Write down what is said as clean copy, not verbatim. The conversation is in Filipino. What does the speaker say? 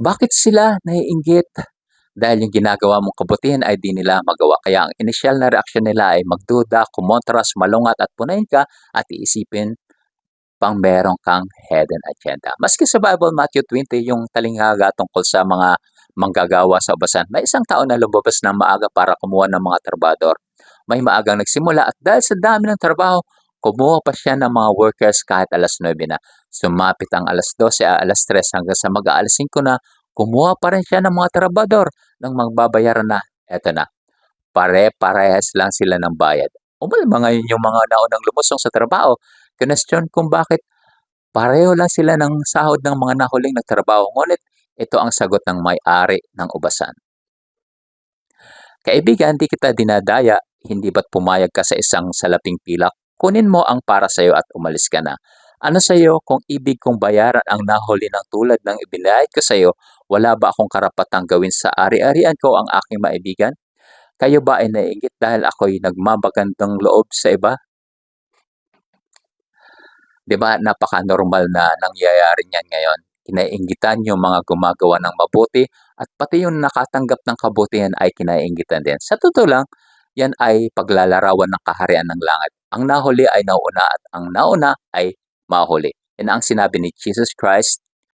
Bakit sila naiinggit? Dahil yung ginagawa mong kabutihan ay di nila magawa. Kaya ang inisyal na reaksyon nila ay magduda, kumontras, malungat at punayin ka at iisipin pang meron kang hidden agenda. Maski sa Bible, Matthew 20, yung talinghaga tungkol sa mga manggagawa sa ubasan, may isang tao na lumabas ng maaga para kumuha ng mga trabador. May maagang nagsimula at dahil sa dami ng trabaho, kumuha pa siya ng mga workers kahit alas 9 na. Sumapit ang alas 12, alas 3 hanggang sa mag-aalas 5 na, kumuha pa rin siya ng mga trabador nang magbabayaran na. Eto na, pare-parehas lang sila ng bayad. Umalma ngayon yung mga naunang lumusong sa trabaho. Kinestyon kung bakit pareho lang sila ng sahod ng mga nahuling nagtrabaho. Ngunit ito ang sagot ng may-ari ng ubasan. Kaibigan, di kita dinadaya, hindi ba't pumayag ka sa isang salaping pilak? Kunin mo ang para sa'yo at umalis ka na. Ano sa'yo kung ibig kong bayaran ang nahuli ng tulad ng ibinayad ko sa'yo, wala ba akong karapatang gawin sa ari-arian ko ang aking maibigan? Kayo ba ay naiinggit dahil ako'y nagmamagandang loob sa iba? 'Di ba napaka-normal na nangyayari niyan ngayon? Kinaiinggitan yung mga gumagawa ng mabuti at pati yung nakatanggap ng kabutihan ay kinaiinggitan din. Sa totoo lang, yan ay paglalarawan ng kaharian ng langit. Ang nahuli ay nauuna at ang nauna ay mahuli. Yan ang sinabi ni Jesus Christ